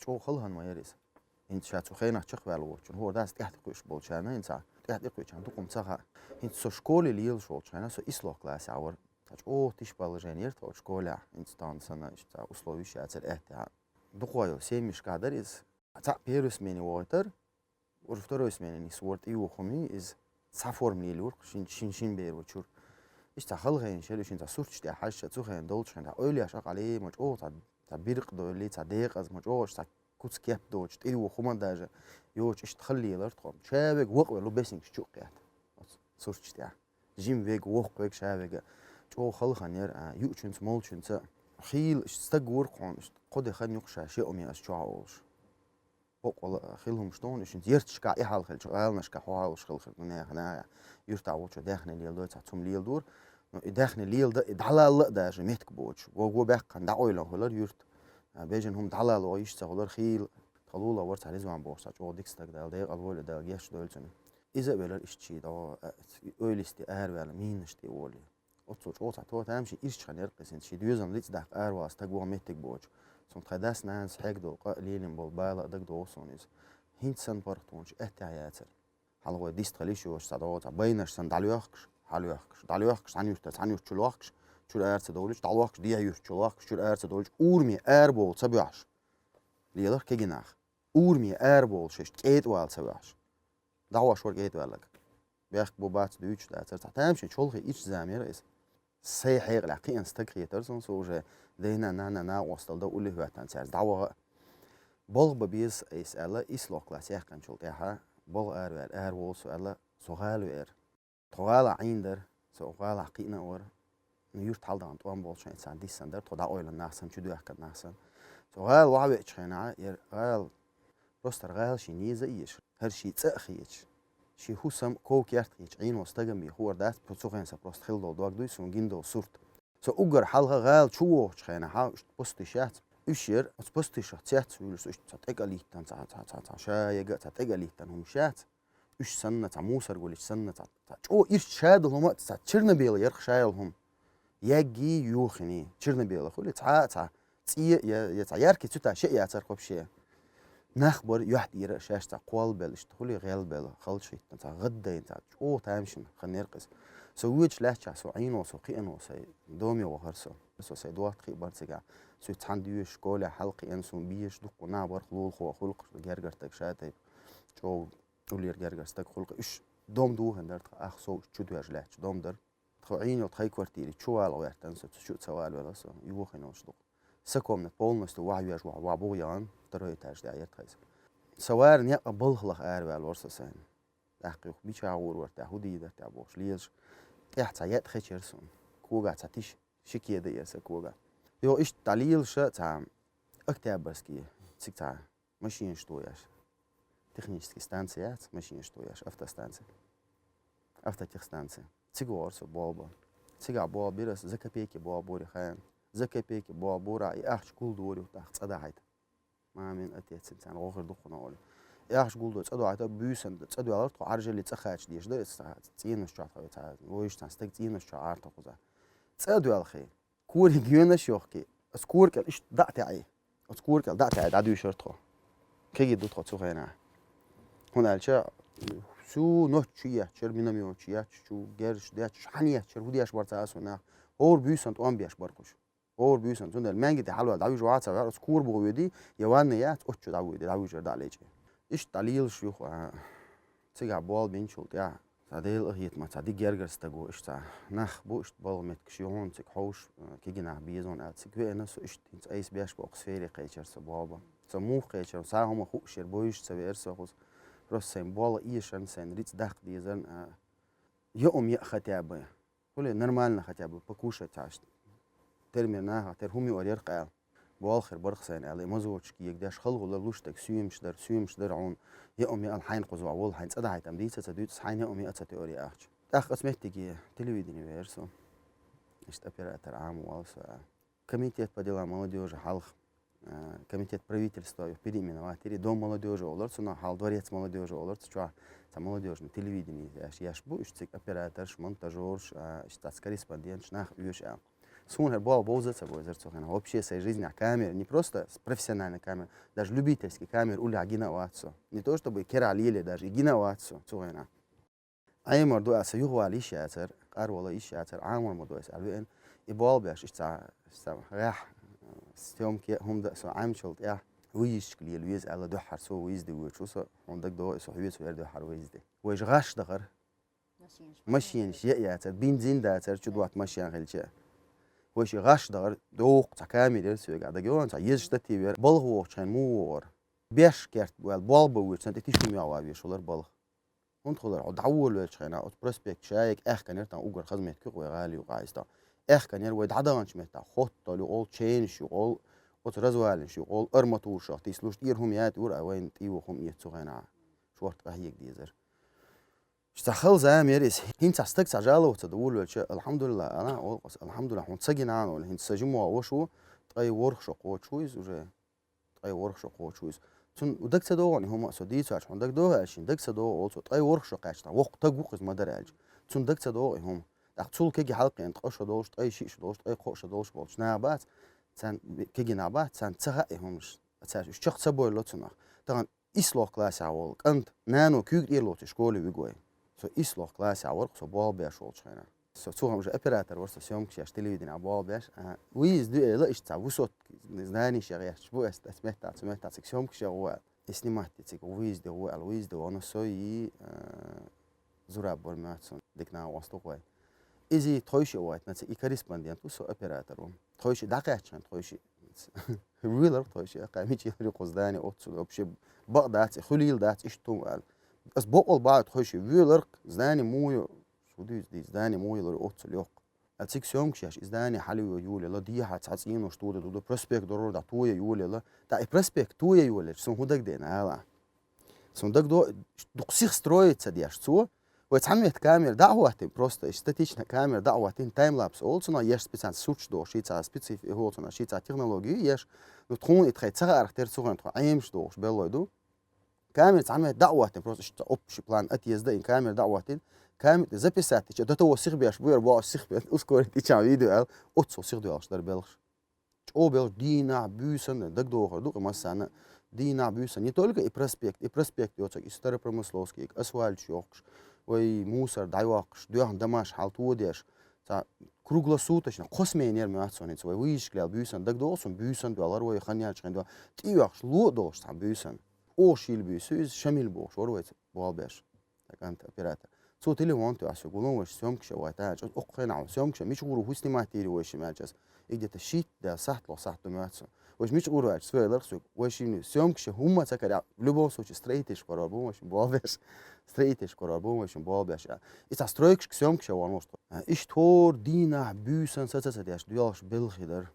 جو خلها ما يريس انت شاتو خينا تشخ والوچن هو داس تحت قوش بولشانا انت تحت قوشان دقم صخا انت سو شكولي ليل شولشانا سو исло класс аур о тиш положение то школа инстанция что условия цель это духою семиш кадр из первый смене water or второй смене не сворт и ухуми из саформили ур шин бер учур ишта халгын шелушин та сурчте хашша цухен долчен та ойля шакали моч о та бирк доли та дегаз моч о шта куц кеп доч и ухума даже ёч ишт халлилар том чавек воквелу бесинг чуқят сурчте жим вег воквег шавега جو خلخنير يؤشنس مولشنس خيل استجور قانش قد خن يقشع شيء أمي أشجعوش بقول خيلهم شلون إيش يرتشكا إحال خل شو نشكا حوالش خل خنا يرتعوش داخل الليل دور تعتم الليل دور داخل الليل ده دعلا ده جميتك بوش وجو بق دعويله هلر يرت بيجنهم دعلا لو يشتغلر خيل خلولا ورت على زمان بوش جو ديكستك ده ده أول ده جيش دولتنا إذا بلر إشتي ده أولستي ولا مين إشتي أولي отцоч оца то тамши ирчханер qisint shi düzam lit daq arwas tag bo metik boch som qadas nans hegdo qalilin bol bala dag do sonis hintsan partonch etayatser halgo distqali shu sadot baynash san dalyaqsh saniyuch chulaqsh chul arsa doluch dalwaqsh dia yuch chulaqsh chul arsa doluch urmi erbol sabash lider keginach urmi erbol shish etwal sabash dawash work etwalag بيخ بوبات دوتش ده تامشي شولخي إيش زامير إس سيحيق لقي إنستغريتر سون سوجة دينا نا وصل ده أولي هو تنسير دعوة بول ببيز إس ألا إسلو كلاسيك كان شولتها بول أر وولسو ألا سوغالو تغال عيندر سوغال عقينا ور نيور تالدا عن توان بولشان إنسان ديسندر تودا أويل الناحسن شو دوحك الناحسن سوغال وعبي إتشخينا غال روستر غال شي نيزا إيش هرشي تأخيش شي حسم كوكيرت عين واستجم بيخور داس بتسوقين سبروست خيل دو دوغ دوي سونجين سورت سو اوغر حلقه غال شو خينا ها بوستيشات اشير بوستيشات تيات ويلس تقاليتن تا شايغا تقاليتن هم شات اش سنه تا موسر قولش سنه تا او ايش شاد هم تا تشيرنوبيل يرخ شايلهم يجي يوخني تشيرنوبيل خولي تا يا ياركي تتا شيء يا ترقب شيء نخبر يحد يرى شاشة قوال بلش تقولي غيال بلا خلشيت نتا غدا نتا او تامشن خنيرقس سويتش لاشا سو عينو سو قينو سي دومي وهرسو سو سي دوات قي برتقا سو تانديوش قولة حلقي انسو بيش دوكو نابر خلول خو خلق جرجرتك شاتي جو ولير جرجرتك خلق اش دوم دو هندر اخ سو تشدوش لاش دوم در خو عينو تخي كوارتيري تشوال او يحتنسو تشو سوال ولا سو يوخينوش دوك سكومنت بولنستو وعيوش وعبويان تروي تاج داير تايز سوار نيا بلخلخ اربال ورسسن تحقيق بيشاور ورتا هودي ده تابوش ليش يحتا يتخيرسون كوغا تاتيش شكيه ده يس كوغا يو ايش دليل ش تا اكتابرسكي تسكتا ماشين شتوياش технические станции ماشين شتوياش автотехстанция تيغورسو بوبا تيغا بو بيرس زكابيكي بو بوري خان زكابيكي بو بورا ياخش كل دوري وتاخ صداحيت ما من أتيت سنتان غير دخنا أول ياخش قول دوت أدو عتا بيسن أدو على طو عرجة اللي تخاش ديش ده تين الشعر تاع ويش تستك تين الشعر تقوزه أدو على خير كور هجينا شوخكي أسكور كل إيش دعت عيه أسكور كل دعت عيه عدو يشرطه كي جدو تخصو خينا هنا الشيء شو نوتشيا شر مينامي نوتشيا شو جرش ده شحنية شر ودي أشبار تاسونا هور بيسن توان بيشبار كوش اور بيسن تون المانجي دي حلوه داوي جوات سوار سكور بويدي يوانيات اوتشو داوي جر داليجي ايش دليل شيوخ تيغا بول بينشولت يا تاديل هيت ما تادي جرجرستغو ايش تا نخ بو ايش بول مت كشيون تك حوش كيجنا بيزون اتسك وينس ايش تنت ايس بياش بوكس فيري قيچر سبابا سمو قيچر سا هم خو شير بويش سوير سوخس روس سيمبول ايشن سن ريت داخ ديزن يوم يا ختيابه كل نورمالنا ختيابه покушать аж терминага терхуми орер قال بالخير برخسين على مزوج كي يقداش خلقوا للوشتك سيمشدر عون يوم الحين قزوا اول حين صدعي تمديت تدوت حين يوم اتتوري اخ اخ اسمتي تلفزيون ويرسو اشت оператор عام والسا комитет по делам молодежи халх комитет правительства переименовать дом молодежи олар на хал дворец молодежи олар что там молодежный телевидение яш бу ишцик оператор монтажер штат корреспондент нах юш Сунер бал за собой зерцухена. Вообще своей жизни камеры, не просто профессиональная камера, даже любительский камер уля гиновацию. Не то чтобы кералили даже, гиновацию. أي موضوع سيغوى لي شاتر قارو لي شاتر عامر موضوع سألوين يبال باش إشتا راح ستيوم كي هم ده سو عام شلت يا ويش كلي الويز على دو حر سو ويز دي وشو سو عندك دو سو ويز وير دو حر ويز دي ويش غاش دغر ماشين شيء ياتر بنزين داتر شو دوات ماشين غلشة ويش غاش دغر دوق تكامل سو قاعد جوان سا يزشت تيبر بلغو كان مور بيش كرت والبال بوش سنت تيشو مياوا بيشولر بلغ ونتخذ دعول وشخنا أو بروسبكت شايك كان يرتان أوجر خدمة كيق وغالي وقايستا كان يروي دعدان شمتا خطة لأول تشين شغل وترزوال شغل أرمطوشة تيسلوش تيرهم يات ور أوين تيوهم يتسوغنا شورت قهيك ديزر اشتخل زاميرس هين تستك سجالة وتدول وش الحمد لله أنا الحمد لله هون تسجن عنه ولا هين تسجموا وشو تغي ورخ شقوة شويز وجا تغي ورخ شقوة شويز تون ودك تدوغني هم سوديت عش عندك دوغ عشين دك تدوغ أول تغي ورخ شقاشتا وقت تجوق ما درج تون دك تدوغ هم دخل كيجي حلقة أنت قش دوش تغي شيء دوش تغي قش دوش بولش نابات سان كيجي نابات سان تغي همش أساس الشخص سبوا اللوتنا طبعا إسلوك كلاس عوال أنت نانو كيك إيرلوت شكولي بيجوي سو إسلوك كلاس عوال سو بال بيش والشينا سو هم جو أبيراتر ورث سيوم كشيش تلفزيون عبال بيش ويز دو لا إيش تعوسوت زناني شغيش شبو سمعت سيوم كشيوال اسني تيك ويز دو ويز دو أنا سوي زراب برماتسون دكنا واستوقي إذا تويش وايت ناس إكاريسبانديان تو سو أبيراتر تويش دقيقة عشان تويش ويلر تويش قاميتي ريقوزداني أوتسو أبشي بقدات خليل دات إيش توال بس بقول بعد تويش ويلر زاني موي شو دي زاني موي لر أوتسو ليوق السيك سيوم كشاش إزداني حلو يولي لا دي هتسعين وشتودة دو بروسبيك ضرور دا تويا يولي لا دا بروسبيك تويا يولي سون هودك دينا هلا سون دك دو دقسيخ سترويت سدياش تو وتعمل كاميرا دعوة بروستا استاتيشنا كاميرا دعوة تايم لابس أولسنا يش سبيسان سوتش دو شيء سبيسيف هولسنا شيء تكنولوجيا يش نتخون يتخيل صغار اختيار صغار نتخون عيمش دوش بيلو دو كاميرا تعمل دعوة بروستا شت أوبش بلان أتيز ده إن كاميرا دعوة كاميرا زبيسات تيجي ده تو سيخ بيش بير باع سيخ بيش أسكور تيجي فيديو أوتسو سيخ دو أشتر بيلش أو بيلش دينا بيسن دك دوخر دوق مثلا دينا بيسن يتولك إبرسبكت يوتك إستر برمسلوسكي أسوال شيوخش وي موسر دايواقش دوهم دماش حالتو ديش تا круглосуточно космейнер мятсонец وي ويش كلال بيسن دك دوسن بيسن دوالر وي خنياч خندو تيواقش لو دوش تام بيسن او شيل بيسوز شميل بوش ورويت بالباش كانت اوبراتور سو تليفون تو اسو قولون وش سومكش واتاج اوقنا سومكش مش غورو حسني ما تيري وش ماجس يجي تشيت ده صحت لو صحت ماتسو وش مش غورو اج سويلر سو وش سومكش هما تكر لبو سوچ ستريتش قرار بو مش بالباش ستريتش قرار بو مش بالباش إذا سترويكش سومكش وانوست إيش تور دينا بيسن ساتسا دياش دياش بالخدر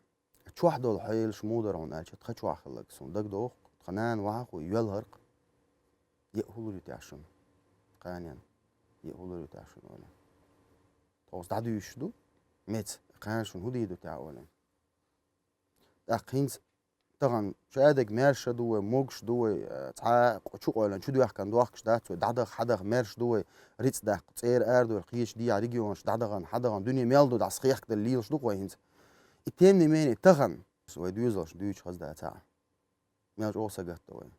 تشوح دول حيل شمودر عن اج تخشوا خلق سون دك دوق خنان واخو يلهرق يقولوا يتعشون قانيا يقولوا يتعشون ولا توس دادو يشدو مت قانشون هدي دو تعاولا أقينز طبعا شادك مارش دوي موجش دوي تع شو قولن شو دوي كان دوخش دات دعدغ حدغ مارش دوي ريتس دق تصير أردو القيش دي ريجيونش دعدغن حدغن دنيا ميلدو دع صخيخ دليلش دو قوينز التيمني ماني تغن سوي دوزلش دويش خز دا تاع ميلج أوسا قط دوي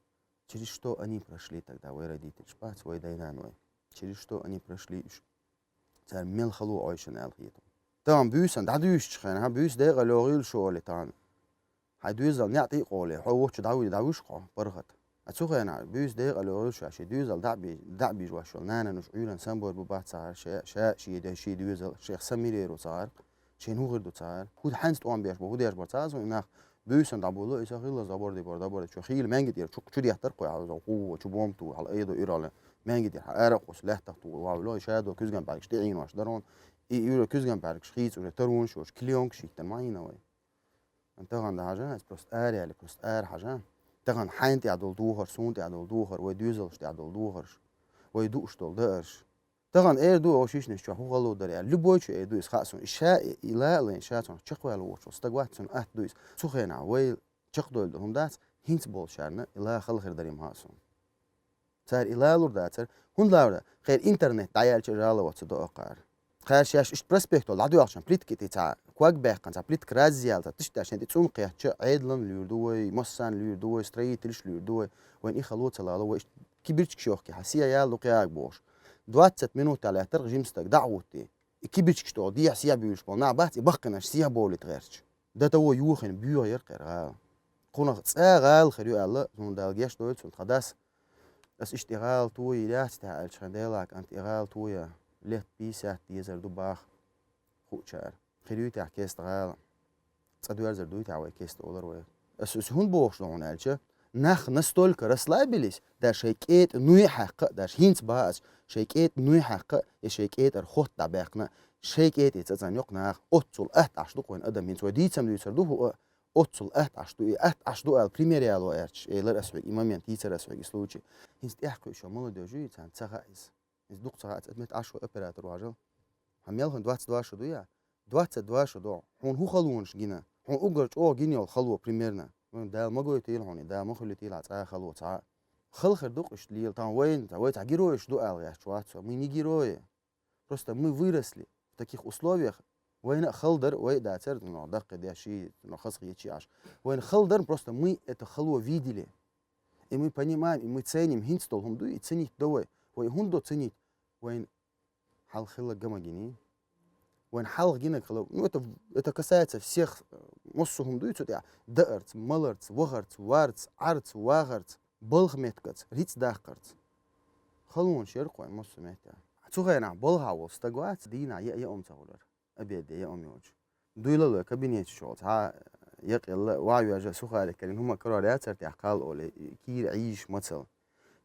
через что они прошли тогда وي родители شبات وي داينان وي через что они прошли تاع ميل خلو عايشن الخيتهم طبعا بيوسن دعدوش خان ها بيوس دقيقة لوغيل شو اللي طبعا هيدوزل نعطي قولي هو وش دعوش قا برغت أتسوق أنا بيوس دقيقة لوغيل شو عشان دوزل دعبي جواشل نانا نش عيون سامبور ببعض صار شيء ده شيء دوزل شيء سميريرو صار شيء هو غير دو صار هو حنس توان بيش هو ديش برتاز وناخ بيوسن دعبولو إيش خيل زبور دي بردبور شو خيل مانجد ير شو دي احترقوا على قوة شو بومتو على أيضا إيرالة مانجد ير عرق وسلاح تحتو وعلو شادو كوزجن بعدش تعين واش درون يورو كوزجن بعدش خيط ولا ترون شوش كليونك شيء تنماينا وي أنت غان حاجة بروست آر يعني بروست آر حاجة تغن حين تعدل دوهر سون تعدل دوهر ويدوزلش تعدل دوهرش ويدوش دول دارش تغن دو أوشيش نشوا هو غلو دري لبوش دويس خاصون إشاء إلى لين شاتون شقوا لوش استقواتون دويس سخينا ويل شقدول هم دات هينت بول شارنا إلى خل خير دريم هاسون صار إلى لور داتر هون لورا خير إنترنت دايال شجالة وتصدق أقار خارش ياش إشت برسبكتو لعدو عشان بليتكي تاع كواك باقن تاع بليتك رازيال تاع تشت عشان تسوم قياتش عيدلن ليردوي مصان ليردوي ستريت ليش ليردوي وين إيه خلوت لا لو إيش كبرتش شوخي حسيا يالو قياك بوش 20 minut على ترجم ستك دعوتي كبرتش تو دي حسيا بيوش بنا بات بقناش سيا بول تغيرش ده تو يوخن بيو يرقر غا قونا غال خريو الله زون دالجيش دوت سون خداس بس اشتغال توي لا تستاهل شنديلك انت اشتغال توي ليت بيسات ديزر دوباخ خوشار خريو تاع كيستغال تصدوير زردوي تاع كيست اولر وي اس هون بوش لون الجا نخ نستول كرس لايبليس دا شيكيت نوي حق دا هينت باس شيكيت نوي حق شيكيت الخوت تاع باقنا شيكيت تزان يقنا اوتول اشدق وين ادم من ودي تم يسردو هو اوتول اشدو البريميريالو ارش الر اسوي امامين تيتر اسوي سلوجي هينت احكو شو مول دوجي تان تسغايز دوق ساعات ادمت اشو اوبراتور واجل هميلهن 22 شدويا 22 شدو هون هو خلونش جينا هون اوغرج او جينيال خلو بريميرنا دا ماغو تيل هوني دا مخلو تيل على خلو تاع خلخر دوقش ليل تان وين تا وين героиш до алгаш чуатсо мы не герои просто мы выросли в таких условиях وين خلдер وين да цер ну дак да ши ну хасх ячи аш وين خلдер просто мы это халу видели и мы понимаем и мы ценим хинстол хунду и ценить довой وين хундо ценить وين حال خلا гамагини وين حال гина خلو ну это касается всех моссухум дуйцу да дэрц малэрц вахарц варц арц вахарц بالغمتكت ريتس داخرت خلون شرقوا مسميتا تغينا بالغاو استقوات دينا يا ام تغولر ابيد يا ام يوج دويلا كابينيت شوت ها يقل وايو اجا سوخالك لان هما كراريات ترتي قال اولي كير عيش مثل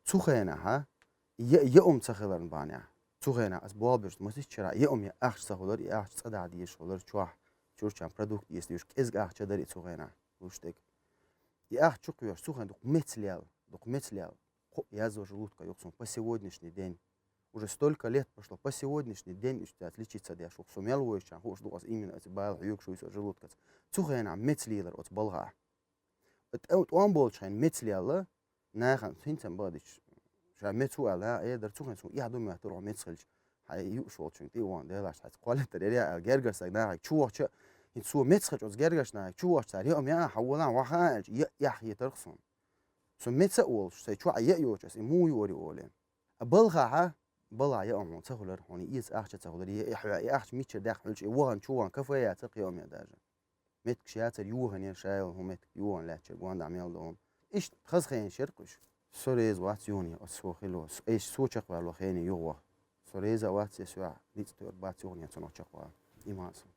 تغينا ها يا ام تخلرن بانيا تغينا اسبوابش مسيش شرا يا ام يا اخ تغولر يا اخ صدا دي شولر چوح چورچان برودكت يستيش كزغ اخ چدري تغينا وشتك يا اخ چوكيوش سوخن دوك متليال документлял, я за желудка, ёксун, по сегодняшний день, уже столько лет прошло, по сегодняшний день, отличиться от яшук, сумел воищан, хуш дуас именно эти байл, юкшуис желудка. Цухайна мецлилер от болга. Это он был чайн мецлиала, нахан, синцем бадич, ша мецуала, эдер цухайн су, я думаю, это мецлич, хай юкшул чайн, ты он, делаш, хай квалитер, я гергерсак, нахай, чуахча, инсу мецхач от гергашна, чуахча, я حولان وحاج يحيى ترخصون. سميت أول شيء شو عيا يوجس مو يوري أولين بلغة بلغة يا أمون تقولر هوني إيش أخش تقولر يا أخش ميتش داخل شيء وهن شوان كفاية تقي يوم يداجن ميت كشياتر يوهن يشايل هم ميت يوهن لا تشي قوان دعميل دوم إيش خز خين شرقش سوريز واتيوني أسوأ خلو إيش سو شقوا لو خين يوه سوريز واتي سوا ليت تور باتيوني تنو شقوا إيمانسون